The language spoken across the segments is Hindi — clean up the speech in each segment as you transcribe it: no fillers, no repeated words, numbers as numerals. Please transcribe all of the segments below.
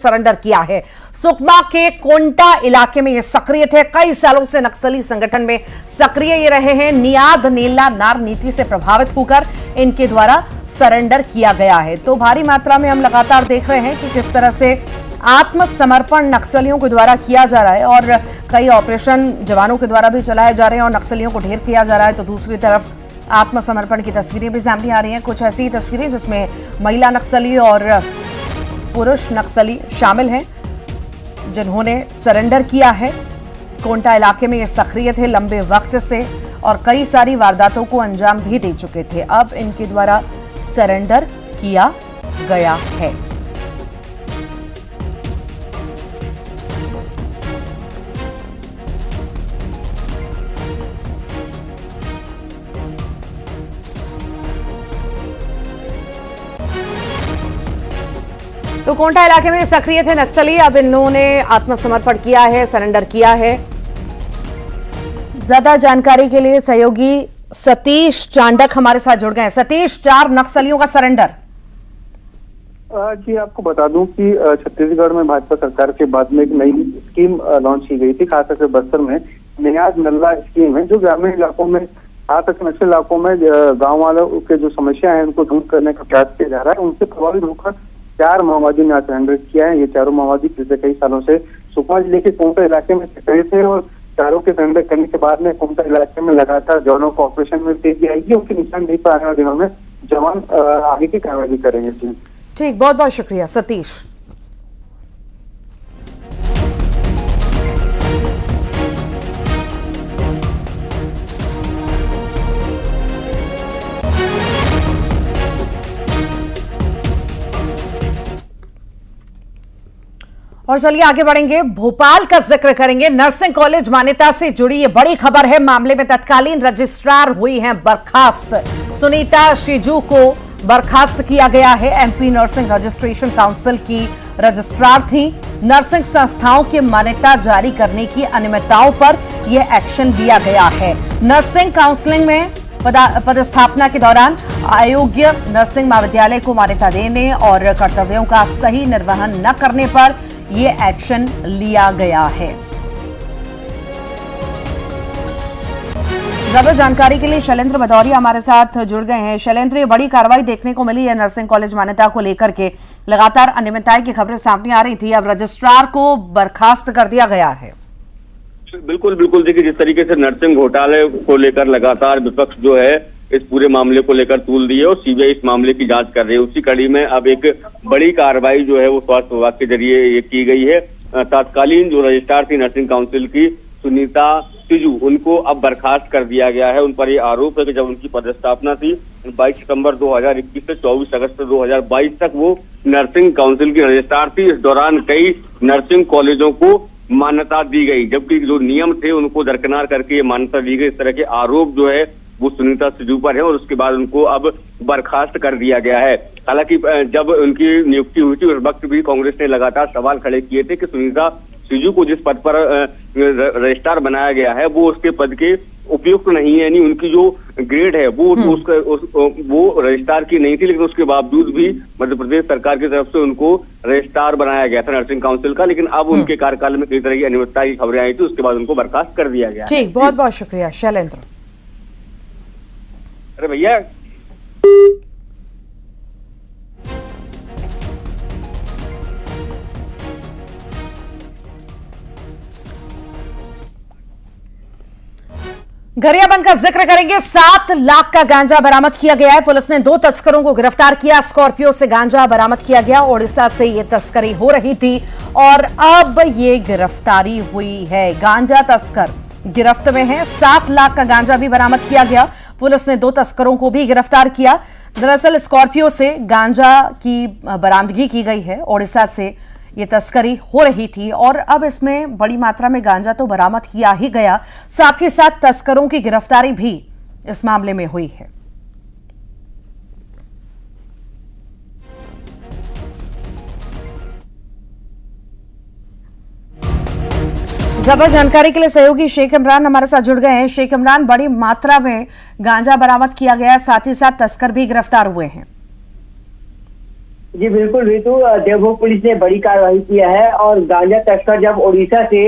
सरेंडर किया है। सुकमा के कोंटा इलाके में ये सक्रिय थे, कई सालों से नक्सली संगठन में सक्रिय ये रहे हैं। नियाद नीला नार नीति से प्रभावित होकर इनके द्वारा सरेंडर किया गया है। तो भारी मात्रा में हम लगातार देख रहे हैं कि किस तरह से आत्मसमर्पण नक्सलियों के द्वारा किया जा रहा है और कई ऑपरेशन जवानों के द्वारा भी चलाए जा रहे हैं और नक्सलियों को ढेर किया जा रहा है। तो दूसरी तरफ आत्मसमर्पण की तस्वीरें भी सामने आ रही हैं, कुछ ऐसी तस्वीरें जिसमें महिला नक्सली और पुरुष नक्सली शामिल हैं जिन्होंने सरेंडर किया है। कोंटा इलाके में ये सक्रिय थे लंबे वक्त से और कई सारी वारदातों को अंजाम भी दे चुके थे। अब इनके द्वारा सरेंडर किया गया है। तो कोंटा इलाके में सक्रिय थे नक्सली, अब इन्होंने आत्मसमर्पण किया है, सरेंडर किया है। ज्यादा जानकारी के लिए सहयोगी सतीश चांडक हमारे साथ जुड़ गए हैं। सतीश, 4 नक्सलियों का सरेंडर। जी आपको बता दूं कि छत्तीसगढ़ में भाजपा सरकार के बाद में एक नई स्कीम लॉन्च की गई थी, खासकर बस्तर में नियाज नल्ला स्कीम है, जो ग्रामीण इलाकों में खासकर नक्सल इलाकों में गाँव वालों के जो समस्या है उनको दूर करने का प्रयास किया जा रहा है। उनसे प्रभावित होकर 4 माओवादी ने सरेंडर किया है। ये चारों माओवादी पिछले कई सालों से सुकमा जिले के कोंटा इलाके में सक्रिय थे और चारों के सरेंडर करने के बाद में कोंटा इलाके में लगातार जवानों को ऑपरेशन में तेजी आएगी। उनके निशान नहीं पर आने वाले दिनों में जवान आगे की कार्रवाई करेंगे। ठीक, बहुत बहुत शुक्रिया सतीश। और चलिए आगे बढ़ेंगे, भोपाल का जिक्र करेंगे। नर्सिंग कॉलेज मान्यता से जुड़ी ये बड़ी खबर है। मामले में तत्कालीन रजिस्ट्रार हुई हैं बर्खास्त। सुनीता शिजू को बर्खास्त किया गया है। एमपी नर्सिंग रजिस्ट्रेशन काउंसिल की रजिस्ट्रार थी। नर्सिंग संस्थाओं की मान्यता जारी करने की अनियमितताओं पर यह एक्शन लिया गया है। नर्सिंग काउंसिलिंग में पदस्थापना के दौरान अयोग्य नर्सिंग महाविद्यालय को मान्यता देने और कर्तव्यों का सही निर्वहन न करने पर ये एक्शन लिया गया है। ज्यादा जानकारी के लिए शैलेंद्र भदौरिया हमारे साथ जुड़ गए हैं। शैलेंद्र, ये बड़ी कार्रवाई देखने को मिली है नर्सिंग कॉलेज मान्यता को लेकर के। लगातार अनियमितताएं की खबरें सामने आ रही थी, अब रजिस्ट्रार को बर्खास्त कर दिया गया है। बिल्कुल बिल्कुल, देखिए जिस तरीके से नर्सिंग घोटाले को लेकर लगातार विपक्ष जो है इस पूरे मामले को लेकर तूल दी है और सीबीआई इस मामले की जांच कर रही है, उसी कड़ी में अब एक बड़ी कार्रवाई जो है वो स्वास्थ्य विभाग के जरिए ये की गई है। तत्कालीन जो रजिस्ट्रार थी नर्सिंग काउंसिल की सुनीता सिजू, उनको अब बर्खास्त कर दिया गया है। उन पर ये आरोप है कि जब उनकी पदस्थापना थी 22 सितंबर 2021 से 24 अगस्त 2022 तक वो नर्सिंग काउंसिल की रजिस्ट्रार थी। इस दौरान कई नर्सिंग कॉलेजों को मान्यता दी गई, जबकि जो नियम थे उनको दरकिनार करके ये मान्यता दी गई। इस तरह के आरोप जो है वो सुनीता सिजू पर है और उसके बाद उनको अब बर्खास्त कर दिया गया है। हालांकि जब उनकी नियुक्ति हुई थी उस वक्त भी कांग्रेस ने लगातार सवाल खड़े किए थे कि सुनीता सिजू को जिस पद पर रजिस्ट्रार बनाया गया है वो उसके पद के उपयुक्त नहीं है, यानी उनकी जो ग्रेड है वो वो रजिस्ट्रार की नहीं थी, लेकिन उसके बावजूद भी मध्य प्रदेश सरकार की तरफ से उनको रजिस्ट्रार बनाया गया था नर्सिंग काउंसिल का। लेकिन अब उनके कार्यकाल में कई तरह की अनियमितता की खबरें आई थी, उसके बाद उनको बर्खास्त कर दिया गया। ठीक, बहुत बहुत शुक्रिया शैलेंद्र। अरे भैया, गरियाबंद का जिक्र करेंगे। 7 लाख का गांजा बरामद किया गया है। पुलिस ने 2 तस्करों को गिरफ्तार किया। स्कॉर्पियो से गांजा बरामद किया गया। ओडिशा से यह तस्करी हो रही थी और अब ये गिरफ्तारी हुई है। गांजा तस्कर गिरफ्त में है। 7 लाख का गांजा भी बरामद किया गया। पुलिस ने 2 तस्करों को भी गिरफ्तार किया। दरअसल स्कॉर्पियो से गांजा की बरामदगी की गई है। ओडिशा से ये तस्करी हो रही थी और अब इसमें बड़ी मात्रा में गांजा तो बरामद किया ही गया, साथ ही साथ तस्करों की गिरफ्तारी भी इस मामले में हुई है। ज्यादा जानकारी के लिए सहयोगी शेख इमरान हमारे साथ जुड़ गए हैं। शेख इमरान, बड़ी मात्रा में गांजा बरामद किया गया, साथ ही साथ तस्कर भी गिरफ्तार हुए हैं। जी बिल्कुल ऋतु, देवभोग पुलिस ने बड़ी कार्रवाई किया है और गांजा तस्कर जब उड़ीसा से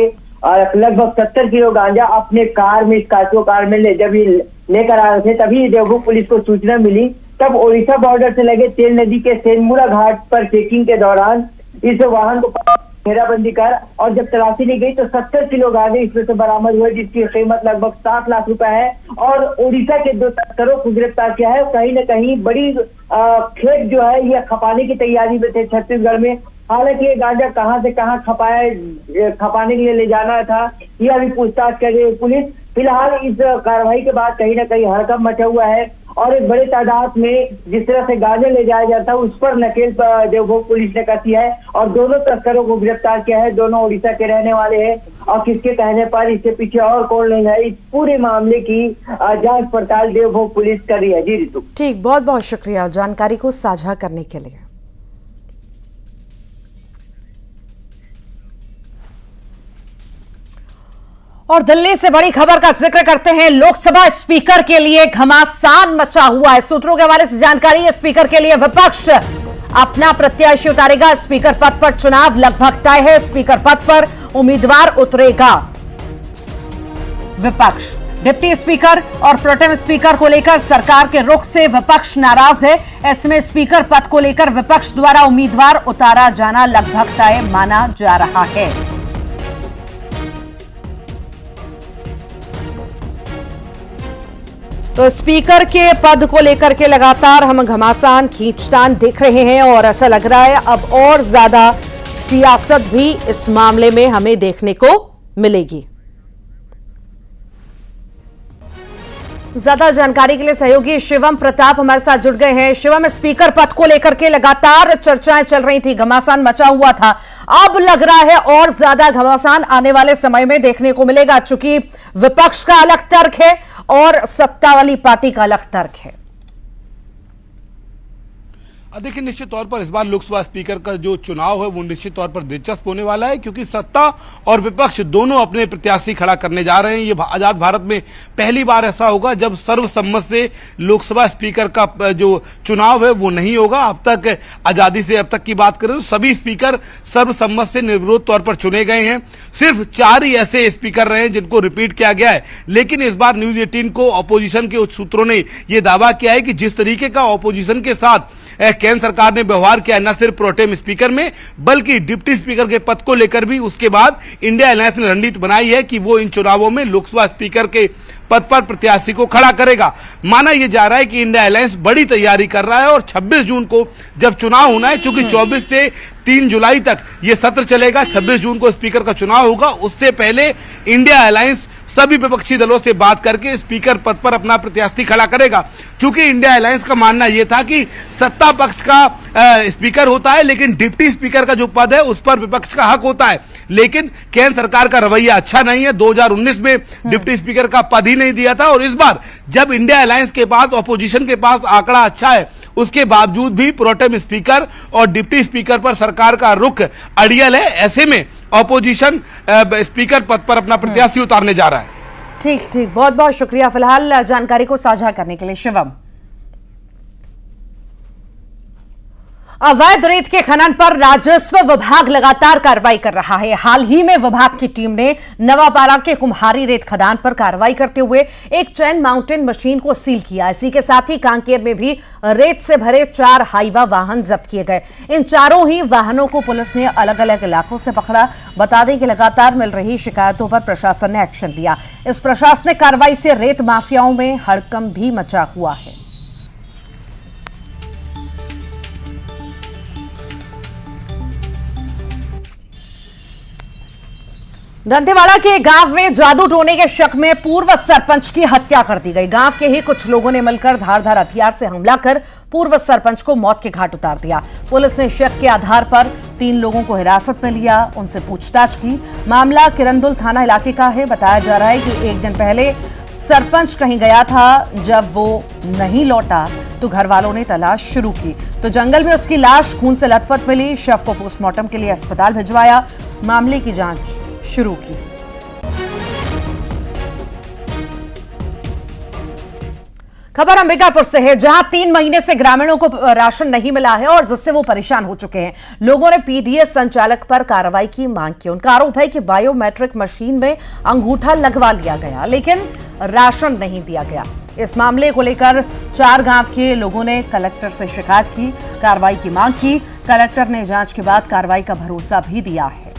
लगभग 70 किलो गांजा अपने कार में, स्कॉर्पियो कार में जब ये लेकर आ रहे थे, तभी देवभोग पुलिस को सूचना मिली। तब उड़ीसा बॉर्डर से लगे तेल नदी के सेनमुरा घाट पर चेकिंग के दौरान इस वाहन को घेराबंदी कर और जब तलाशी ली गई तो 70 किलो गांजे इसमें से बरामद हुए, जिसकी कीमत लगभग 7 लाख रुपए है। और उड़ीसा के 2 तस्करों को गिरफ्तार किया है। कहीं न कहीं बड़ी खेत जो है ये खपाने की तैयारी में थे छत्तीसगढ़ में। हालांकि ये गांजा कहां से कहां खपाने के लिए ले जाना था, यह अभी पूछताछ कर रही है पुलिस। फिलहाल इस कार्रवाई के बाद कहीं न कहीं हड़कंप मचा हुआ है और एक बड़े तादाद में जिस तरह से गांजा ले जाया जाता है उस पर नकेल देवभोग पुलिस ने कसी है और दोनों तस्करों को गिरफ्तार किया है। दोनों उड़ीसा के रहने वाले हैं और किसके कहने पर इसके पीछे और कौन नहीं है, इस पूरे मामले की जांच पड़ताल देवभोग पुलिस कर रही है। जी ऋतु। ठीक, बहुत बहुत शुक्रिया जानकारी को साझा करने के लिए। और दिल्ली से बड़ी खबर का जिक्र करते हैं। लोकसभा स्पीकर के लिए घमासान मचा हुआ है। सूत्रों के हवाले से जानकारी है, स्पीकर के लिए विपक्ष अपना प्रत्याशी उतारेगा। स्पीकर पद पर चुनाव लगभग तय है। स्पीकर पद पर उम्मीदवार उतरेगा विपक्ष। डिप्टी स्पीकर और प्रोटेम स्पीकर को लेकर सरकार के रुख से विपक्ष नाराज है। ऐसे में स्पीकर पद को लेकर विपक्ष द्वारा उम्मीदवार उतारा जाना लगभग तय माना जा रहा है। तो स्पीकर के पद को लेकर के लगातार हम घमासान खींचतान देख रहे हैं और ऐसा लग रहा है अब और ज्यादा सियासत भी इस मामले में हमें देखने को मिलेगी। ज्यादा जानकारी के लिए सहयोगी शिवम प्रताप हमारे साथ जुड़ गए हैं। शिवम, स्पीकर पद को लेकर के लगातार चर्चाएं चल रही थी, घमासान मचा हुआ था। अब लग रहा है और ज्यादा घमासान आने वाले समय में देखने को मिलेगा, चूंकि विपक्ष का अलग तर्क है और सत्ता वाली पार्टी का अलग तर्क है। देखिए, निश्चित तौर पर इस बार लोकसभा स्पीकर का जो चुनाव है वो निश्चित तौर पर दिलचस्प होने वाला है, क्योंकि सत्ता और विपक्ष दोनों अपने प्रत्याशी खड़ा करने जा रहे हैं। ये आजाद भारत में पहली बार ऐसा होगा जब सर्वसम्मत से लोकसभा स्पीकर का जो चुनाव है वो नहीं होगा। अब तक आजादी से अब तक की बात करें तो सभी स्पीकर सर्वसम्मत से निर्विरोध तौर पर चुने गए हैं। सिर्फ 4 ही ऐसे स्पीकर रहे हैं जिनको रिपीट किया गया है। लेकिन इस बार न्यूज 18 को ऑपोजिशन के सूत्रों ने यह दावा किया है कि जिस तरीके का ऑपोजिशन के साथ केंद्र सरकार ने व्यवहार किया न सिर्फ प्रोटेम स्पीकर में बल्कि डिप्टी स्पीकर के पद को लेकर भी, उसके बाद इंडिया अलायंस ने रणनीति बनाई है कि वो इन चुनावों में लोकसभा स्पीकर के पद पर प्रत्याशी को खड़ा करेगा। माना यह जा रहा है कि इंडिया अलायंस बड़ी तैयारी कर रहा है और 26 जून को जब चुनाव होना है, चूंकि 24 से 3 जुलाई तक यह सत्र चलेगा, 26 जून को स्पीकर का चुनाव होगा। उससे पहले इंडिया अलायंस सभी विपक्षी दलों से बात करके स्पीकर पद पर अपना प्रत्याशी खड़ा करेगा। क्योंकि इंडिया अलायंस का मानना यह था कि सत्ता पक्ष का स्पीकर होता है, लेकिन डिप्टी स्पीकर का जो पद है उस पर विपक्ष का हक होता है। लेकिन केंद्र सरकार का रवैया अच्छा नहीं है। 2019 में डिप्टी स्पीकर का पद ही नहीं दिया था और इस बार जब इंडिया अलायंस के पास, ऑपोजिशन के पास आंकड़ा अच्छा है, उसके बावजूद भी प्रोटेम स्पीकर और डिप्टी स्पीकर पर सरकार का रुख अड़ियल है। ऐसे में ऑपोजिशन स्पीकर पद पर अपना प्रत्याशी उतारने जा रहा है। ठीक, बहुत बहुत शुक्रिया फिलहाल जानकारी को साझा करने के लिए शिवम। अवैध रेत के खनन पर राजस्व विभाग लगातार कार्रवाई कर रहा है। हाल ही में विभाग की टीम ने नवापारा के कुम्हारी रेत खदान पर कार्रवाई करते हुए एक चैन माउंटेन मशीन को सील किया। इसी के साथ ही कांकेर में भी रेत से भरे 4 हाईवा वाहन जब्त किए गए। इन चारों ही वाहनों को पुलिस ने अलग अलग इलाकों से पकड़ा। बता दें कि लगातार मिल रही शिकायतों पर प्रशासन ने एक्शन लिया। इस प्रशासनिक कार्रवाई से रेत माफियाओं में हड़कंप भी मचा हुआ है। दंतेवाड़ा के गांव में जादू टोने के शक में पूर्व सरपंच की हत्या कर दी गई। गांव के ही कुछ लोगों ने मिलकर धारदार हथियार से हमला कर पूर्व सरपंच को मौत के घाट उतार दिया। पुलिस ने शक के आधार पर 3 लोगों को हिरासत में लिया, उनसे पूछताछ की। मामला किरंदुल थाना इलाके का है। बताया जा रहा है कि एक दिन पहले सरपंच कहीं गया था। जब वो नहीं लौटा तो घर वालों ने तलाश शुरू की तो जंगल में उसकी लाश खून से लथपथ मिली। शव को पोस्टमार्टम के लिए अस्पताल भिजवाया। मामले की जांच शुरू की। खबर अंबिकापुर से है, जहां 3 महीने से ग्रामीणों को राशन नहीं मिला है और जिससे वो परेशान हो चुके हैं। लोगों ने पीडीएस संचालक पर कार्रवाई की मांग की। उनका आरोप है कि बायोमेट्रिक मशीन में अंगूठा लगवा लिया गया, लेकिन राशन नहीं दिया गया। इस मामले को लेकर 4 गांव के लोगों ने कलेक्टर से शिकायत की, कार्रवाई की मांग की। कलेक्टर ने जांच के बाद कार्रवाई का भरोसा भी दिया है।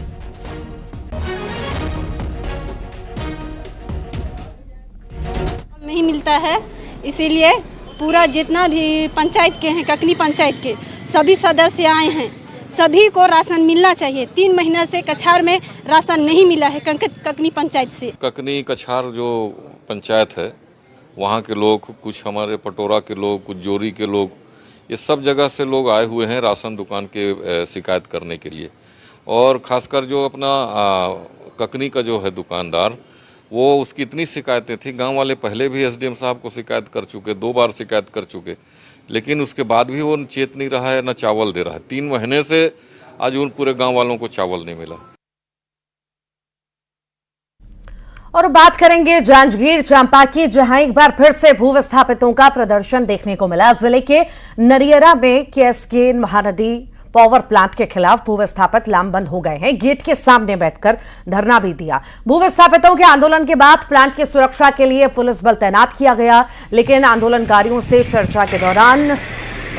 नहीं मिलता है, इसीलिए पूरा जितना भी पंचायत के हैं, ककनी पंचायत के सभी सदस्य आए हैं। सभी को राशन मिलना चाहिए। 3 महीने से कछार में राशन नहीं मिला है ककनी पंचायत से। ककनी कछार जो पंचायत है, वहाँ के लोग, कुछ हमारे पटोरा के लोग, कुछ जोरी के लोग, ये सब जगह से लोग आए हुए हैं राशन दुकान के शिकायत करने के लिए। और ख़ासकर जो अपना ककनी का जो है दुकानदार, वो उसकी इतनी शिकायतें थी, गांव वाले पहले भी एसडीएम साहब को शिकायत कर चुके, 2 बार शिकायत कर चुके, लेकिन उसके बाद भी वो चेत नहीं रहा है, न चावल दे रहा है। 3 महीने से आज उन पूरे गांव वालों को चावल नहीं मिला। और बात करेंगे जांजगीर चांपा की, जहां एक बार फिर से भू विस्थापितों का प्रदर्शन देखने को मिला। जिले के नरियरा में केएसके महानदी पावर प्लांट के खिलाफ भू विस्थापित लामबंद हो गए हैं। गेट के सामने बैठकर धरना भी दिया। भू विस्थापितों के आंदोलन के बाद प्लांट की सुरक्षा के लिए पुलिस बल तैनात किया गया, लेकिन आंदोलनकारियों से चर्चा के दौरान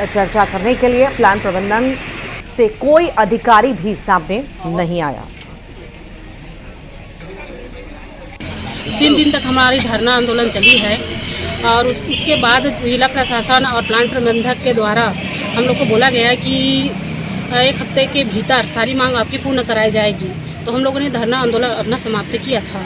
चर्चा करने के लिए प्लांट प्रबंधन से कोई अधिकारी भी सामने नहीं आया। 3 दिन तक हमारी धरना आंदोलन चली है और उसके बाद जिला प्रशासन और प्लांट प्रबंधक के द्वारा हम लोग को बोला गया है कि 1 हफ्ते के भीतर सारी मांग आपकी पूर्ण कराई जाएगी। तो हम लोगों ने धरना आंदोलन अपना समाप्त किया था।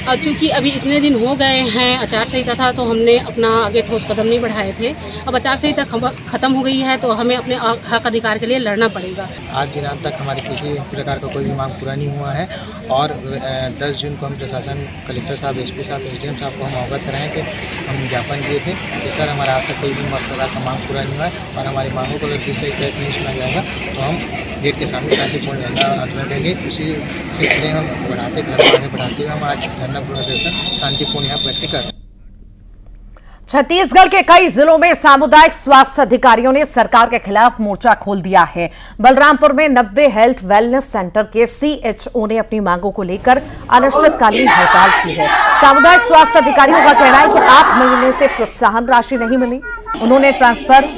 और चूँकि अभी इतने दिन हो गए हैं, आचार संहिता था, तो हमने अपना आगे ठोस कदम नहीं बढ़ाए थे। अब आचार संहिता खत्म हो गई है, तो हमें अपने हक अधिकार के लिए लड़ना पड़ेगा। आज दिनांक तक हमारी किसी प्रकार का कोई भी मांग पूरा नहीं हुआ है और 10 जून को हम प्रशासन, कलेक्टर साहब, एसपी साहब, एसडीएम साहब को हम अवगत कराएं कि हम ज्ञापन दिए थे कि सर हमारा आज तक कोई भी प्रकार का मांग पूरा नहीं हुआ है और हमारी मांगों को अगर किसी तय नहीं सुना जाएगा तो हम गेट के सामने शांतिपूर्ण धरना आंदोलन देंगे। उसी सिलसिले हम बढ़ाते आगे बढ़ाते हुए हम आज धरना प्रदर्शन शांतिपूर्ण यहाँ बैठ के कर रहे हैं। छत्तीसगढ़ के कई जिलों में सामुदायिक स्वास्थ्य अधिकारियों ने सरकार के खिलाफ मोर्चा खोल दिया है। बलरामपुर में 90 हेल्थ वेलनेस सेंटर के सीएचओ ने अपनी मांगों को लेकर अनिश्चितकालीन हड़ताल की है। सामुदायिक स्वास्थ्य अधिकारियों का कहना है कि 8 महीने से प्रोत्साहन राशि नहीं मिली। उन्होंने ट्रांसफर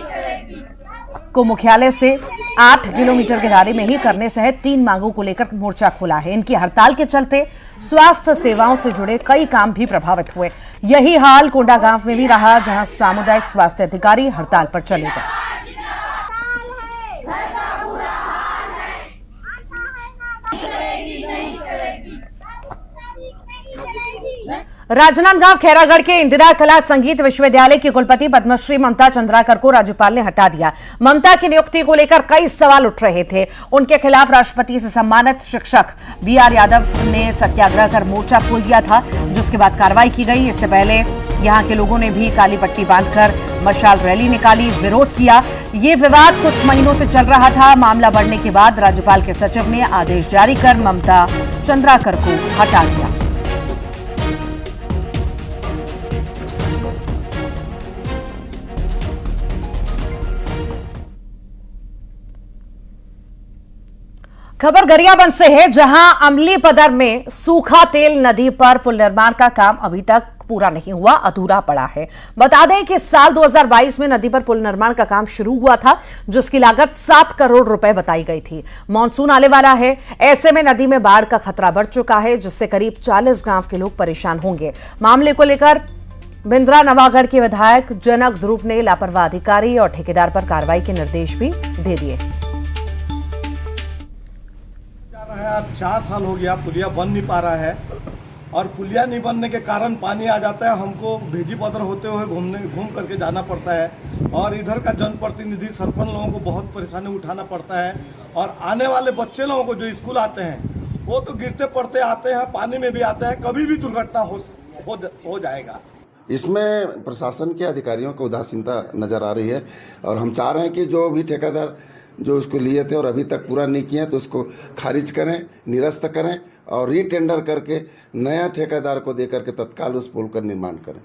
को मुख्यालय से 8 किलोमीटर के दायरे में ही करने सहित 3 मांगों को लेकर मोर्चा खोला है। इनकी हड़ताल के चलते स्वास्थ्य सेवाओं से जुड़े कई काम भी प्रभावित हुए। यही हाल कोंडागांव में भी रहा, जहां सामुदायिक स्वास्थ्य अधिकारी हड़ताल पर चले गए। राजनांदगांव खैरागढ़ के इंदिरा कला संगीत विश्वविद्यालय की कुलपति पद्मश्री ममता चंद्राकर को राज्यपाल ने हटा दिया। ममता की नियुक्ति को लेकर कई सवाल उठ रहे थे। उनके खिलाफ राष्ट्रपति से सम्मानित शिक्षक बीआर यादव ने सत्याग्रह कर मोर्चा खोल दिया था, जिसके बाद कार्रवाई की गई। इससे पहले यहां के लोगों ने भी काली पट्टी बांधकर मशाल रैली निकाली, विरोध किया। ये विवाद कुछ महीनों से चल रहा था। मामला बढ़ने के बाद राज्यपाल के सचिव ने आदेश जारी कर ममता चंद्राकर को हटा दिया। खबर गरियाबंद से है, जहां अमलीपदर में सूखा तेल नदी पर पुल निर्माण का काम अभी तक पूरा नहीं हुआ, अधूरा पड़ा है। बता दें कि साल 2022 में नदी पर पुल निर्माण का काम शुरू हुआ था, जिसकी लागत 7 करोड़ रुपए बताई गई थी। मानसून आने वाला है, ऐसे में नदी में बाढ़ का खतरा बढ़ चुका है, जिससे करीब 40 गांव के लोग परेशान होंगे। मामले को लेकर बिंद्रा नवागढ़ के विधायक जनक ध्रुव ने लापरवाह अधिकारी और ठेकेदार पर कार्रवाई के निर्देश भी दे दिए। 4 साल हो गया, पुलिया बन नहीं पा रहा है और पुलिया नहीं बनने के कारण पानी आ जाता है। हमको भेजी बदर होते हुए घूम करके जाना पड़ता है और इधर का जनप्रतिनिधि, सरपंच लोगों को बहुत परेशानी उठाना पड़ता है। और आने वाले बच्चे लोगों को जो स्कूल आते हैं, वो तो गिरते पड़ते आते हैं, पानी में भी आते हैं, कभी भी दुर्घटना हो जाएगा। इसमें प्रशासन के अधिकारियों को उदासीनता नज़र आ रही है और हम चाह रहे हैं कि जो भी ठेकेदार जो उसको लिए थे और अभी तक पूरा नहीं किए तो उसको खारिज करें, निरस्त करें और रीटेंडर करके नया ठेकेदार को देकर के तत्काल उस पुल का निर्माण करें।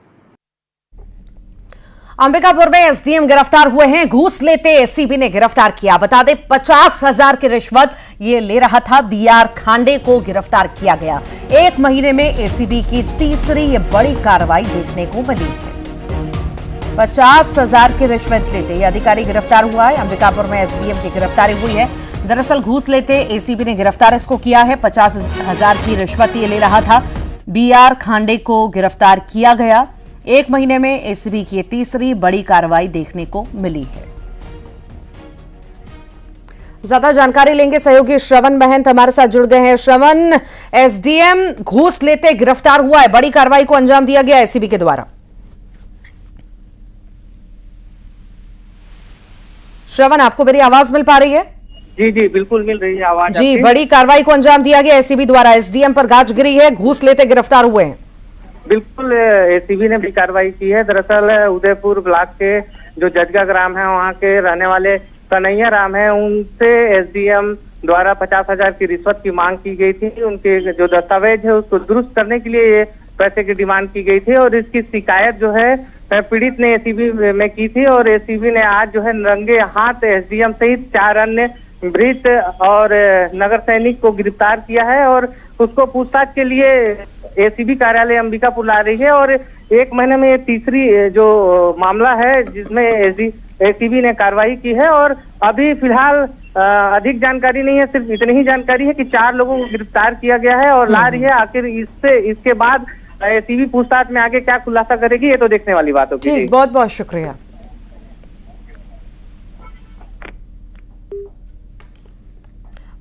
अंबिकापुर में एसडीएम गिरफ्तार हुए हैं। घूस लेते एसीबी ने गिरफ्तार किया। बता दें 50,000 की रिश्वत ये ले रहा था। बीआर खांडे को गिरफ्तार किया गया। एक महीने में एसीबी की तीसरी ये बड़ी कार्रवाई देखने को मिली है। 50,000 की रिश्वत लेते ये अधिकारी गिरफ्तार हुआ है। अंबिकापुर में एसडीएम की गिरफ्तारी हुई है। दरअसल घूस लेते एसीबी ने गिरफ्तार इसको किया है। 50,000 की रिश्वत ये ले रहा था। बीआर खांडे को गिरफ्तार किया गया। एक महीने में एसीबी की तीसरी बड़ी कार्रवाई देखने को मिली है। ज्यादा जानकारी लेंगे सहयोगी श्रवण महंत हमारे साथ जुड़ गए हैं। श्रवण, एसडीएम घूस लेते गिरफ्तार हुआ है, बड़ी कार्रवाई को अंजाम दिया गया एसीबी के द्वारा। श्रवण, आपको मेरी आवाज मिल पा रही है? जी जी बिल्कुल मिल रही है आवाज जी। आपकी। बड़ी कार्रवाई को अंजाम दिया गया एसीबी द्वारा। एसडीएम पर गाज गिरी है, घूस लेते गिरफ्तार हुए हैं। बिल्कुल एसीबी ने भी कार्रवाई की है। दरअसल उदयपुर ब्लॉक के जो जजगा ग्राम है वहाँ के रहने वाले कन्हैया राम है, उनसे एसडीएम द्वारा 50,000 की रिश्वत की मांग की गई थी। उनके जो दस्तावेज है उसको दुरुस्त करने के लिए ये पैसे की डिमांड की गई थी और इसकी शिकायत जो है पीड़ित ने एसीबी में की थी और एसीबी ने आज जो है रंगे हाथ एसडीएम सहित 4 अन्य भृत और नगर सैनिक को गिरफ्तार किया है और उसको पूछताछ के लिए एसीबी कार्यालय अंबिकापुर ला रही है। और एक महीने में ये तीसरी जो मामला है जिसमें एसीबी ने कार्रवाई की है और अभी फिलहाल अधिक जानकारी नहीं है, सिर्फ इतनी ही जानकारी है कि 4 लोगों को गिरफ्तार किया गया है और ला रही है। आखिर इसके बाद एसीबी पूछताछ में आगे क्या खुलासा करेगी ये तो देखने वाली बात होगी। ठीक, बहुत बहुत शुक्रिया।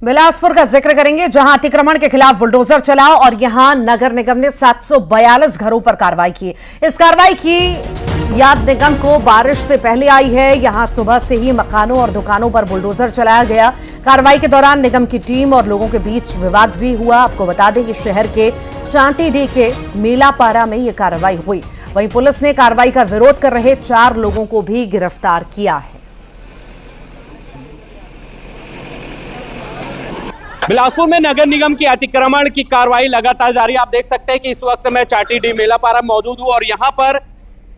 बिलासपुर का जिक्र करेंगे जहां अतिक्रमण के खिलाफ बुलडोजर चला और यहां नगर निगम ने 742 घरों पर कार्रवाई की। इस कार्रवाई की याद निगम को बारिश से पहले आई है। यहां सुबह से ही मकानों और दुकानों पर बुलडोजर चलाया गया। कार्रवाई के दौरान निगम की टीम और लोगों के बीच विवाद भी हुआ। आपको बता दें कि शहर के चांटीडीह के मेलापारा में यह कार्रवाई हुई। वहीं पुलिस ने कार्रवाई का विरोध कर रहे 4 लोगों को भी गिरफ्तार किया है। बिलासपुर में नगर निगम की अतिक्रमण की कार्रवाई लगातार जारी। आप देख सकते हैं कि इस वक्त मैं चांटीडीह मेलापारा में मौजूद हूं और यहां पर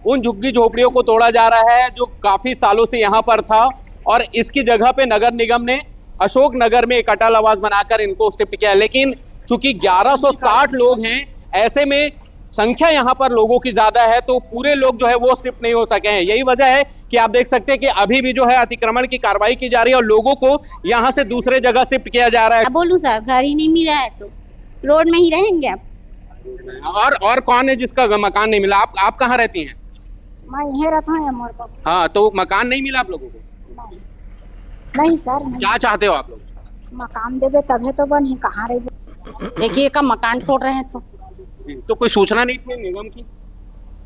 उन झुग्गी झोपड़ियों को तोड़ा जा रहा है जो काफी सालों से यहां पर था और इसकी जगह पे नगर निगम ने अशोक नगर में एक अटल आवास बनाकर इनको शिफ्ट किया। लेकिन चूंकि 1160 लोग हैं, ऐसे में संख्या यहां पर लोगों की ज्यादा है तो पूरे लोग जो है वो शिफ्ट नहीं हो सके हैं। यही वजह है कि आप देख सकते हैं कि अभी भी जो है अतिक्रमण की कार्रवाई की जा रही है और लोगों को यहां से दूसरे जगह शिफ्ट किया जा रहा है। बोलूं सर, घर ही नहीं मिला है तो रोड में ही रहेंगे आप। और कौन है जिसका मकान नहीं मिला? आप कहाँ रहती हैं? मैं यहीं रहता हूँ। हाँ, तो मकान नहीं मिला आप लोगों को? नहीं सर, नहीं। क्या चाहते हो आप लोग? मकान देवे तभी तो बने, कहाँ रहे। देखिए का मकान तोड़ रहे हैं तो कोई सूचना नहीं थी निगम की?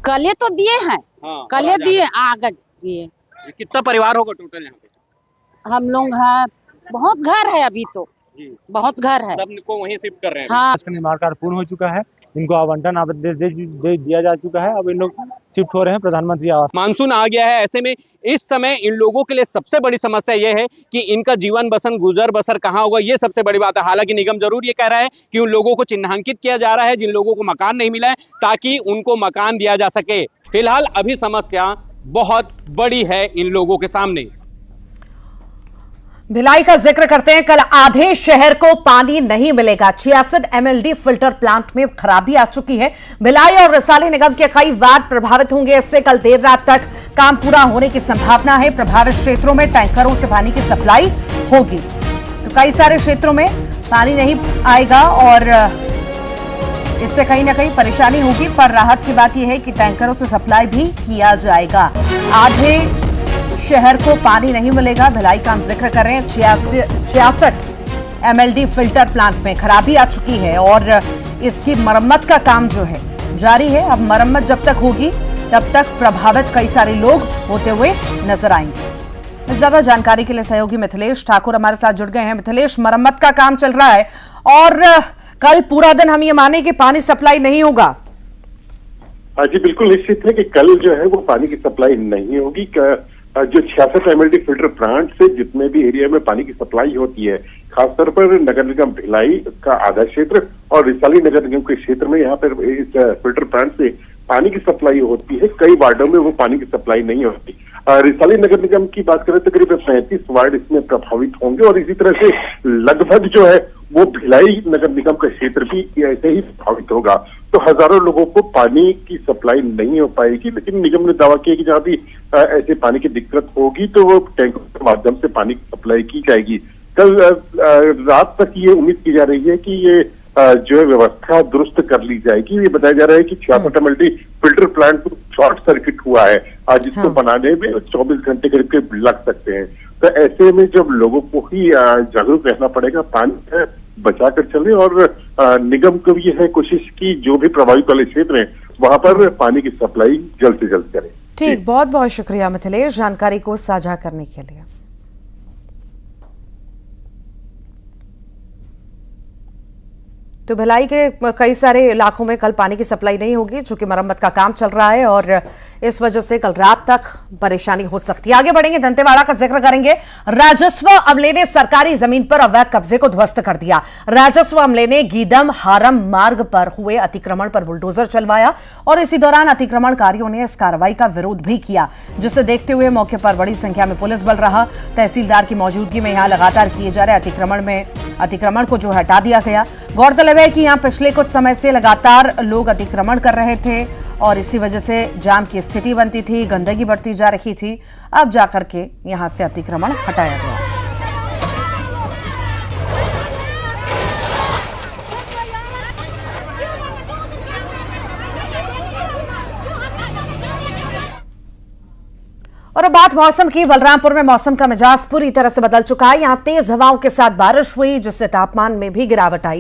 कले तो दिए हैं। हाँ, कले दिए, आगे दिए। कितना परिवार होगा टोटल यहाँ पे? हम लोग हैं, बहुत घर है अभी तो, बहुत घर है। सबको वहीं शिफ्ट कर रहे हैं। हाँ, इसका निर्माण कार्य पूर्ण हो चुका है। इनको आवंटन दे दिया जा चुका है। अब इन लोग शिफ्ट हो रहे हैं प्रधानमंत्री आवास। मानसून आ गया है, ऐसे में इस समय इन लोगों के लिए सबसे बड़ी समस्या यह है कि इनका जीवन बसर गुजर बसर कहाँ होगा, ये सबसे बड़ी बात है। हालांकि निगम जरूर ये कह रहा है कि उन लोगों को चिन्हांकित किया जा रहा है जिन लोगों को मकान नहीं मिला है ताकि उनको मकान दिया जा सके। फिलहाल अभी समस्या बहुत बड़ी है इन लोगों के सामने। भिलाई का जिक्र करते हैं। कल आधे शहर को पानी नहीं मिलेगा। 66 MLD फिल्टर प्लांट में खराबी आ चुकी है। भिलाई और रिसाली निगम के कई वार्ड प्रभावित होंगे। इससे कल देर रात तक काम पूरा होने की संभावना है। प्रभावित क्षेत्रों में टैंकरों से पानी की सप्लाई होगी। तो कई सारे क्षेत्रों में पानी नहीं आएगा और इससे कहीं ना कहीं परेशानी होगी, पर राहत की बात यह है कि टैंकरों से सप्लाई भी किया जाएगा। आधे शहर को पानी नहीं मिलेगा। भिलाई का हम जिक्र कर रहे हैं। 66 MLD फिल्टर प्लांट में खराबी आ चुकी है और इसकी मरम्मत का काम जो है जारी है। अब मरम्मत जब तक होगी तब तक प्रभावित कई सारे लोग होते हुए नजर आएंगे। ज्यादा जानकारी के लिए सहयोगी मिथिलेश ठाकुर हमारे साथ जुड़ गए हैं। मिथिलेश, मरम्मत का काम चल रहा है और कल पूरा दिन हम ये माने कि पानी सप्लाई नहीं होगा? जी बिल्कुल निश्चित है कि कल जो है वो पानी की सप्लाई नहीं होगी। जो 66 MLD फिल्टर प्लांट से जितने भी एरिया में पानी की सप्लाई होती है, खासतौर पर नगर निगम भिलाई का आधा क्षेत्र और रिसाली नगर निगम के क्षेत्र में यहाँ पर इस फिल्टर प्लांट से पानी की सप्लाई होती है, कई वार्डों में वो पानी की सप्लाई नहीं होती। रिसाली नगर निगम की बात करें तो करीब 35 वार्ड इसमें प्रभावित होंगे और इसी तरह से लगभग जो है वो भिलाई नगर निगम का क्षेत्र भी ऐसे ही प्रभावित होगा। तो हजारों लोगों को पानी की सप्लाई नहीं हो पाएगी, लेकिन निगम ने दावा किया कि जहाँ भी ऐसे पानी की दिक्कत होगी तो वो टैंकों के माध्यम से पानी की सप्लाई की जाएगी। कल रात तक ये उम्मीद की जा रही है कि ये जो है व्यवस्था दुरुस्त कर ली जाएगी। ये बताया जा रहा है कि 66 MLD filter plant short circuit हुआ है, आज इसको बनाने में 24 घंटे करीब लग सकते हैं। तो ऐसे में जब लोगों को ही जागरूक रहना पड़ेगा, पानी बचा कर चले और निगम को ये है कोशिश की जो भी प्रभावित वाले क्षेत्र हैं वहां पर पानी की सप्लाई जल्द से जल्द करें। ठीक, बहुत बहुत शुक्रिया मिथिलेश जानकारी को साझा करने के लिए। तो भिलाई के कई सारे इलाकों में कल पानी की सप्लाई नहीं होगी, चूंकि मरम्मत का काम चल रहा है और इस वजह से कल रात तक परेशानी हो सकती है। आगे बढ़ेंगे, दंतेवाड़ा का जिक्र करेंगे। राजस्व अमले ने सरकारी जमीन पर अवैध कब्जे को ध्वस्त कर दिया। राजस्व अमले ने गीदम हारम मार्ग पर हुए अतिक्रमण पर बुलडोजर चलवाया और इसी दौरान अतिक्रमणकारियों ने इस कार्रवाई का विरोध भी किया, जिसे देखते हुए मौके पर बड़ी संख्या में पुलिस बल रहा। तहसीलदार की मौजूदगी में यहां लगातार किए जा रहे अतिक्रमण को जो हटा दिया गया। गौरतलब है कि यहां पिछले कुछ समय से लगातार लोग अतिक्रमण कर रहे थे और इसी वजह से जाम की स्थिति बनती थी, गंदगी बढ़ती जा रही थी। अब जाकर के यहां से अतिक्रमण हटाया गया। और अब बात मौसम की। बलरामपुर में मौसम का मिजाज पूरी तरह से बदल चुका है। यहां तेज हवाओं के साथ बारिश हुई, जिससे तापमान में भी गिरावट आई।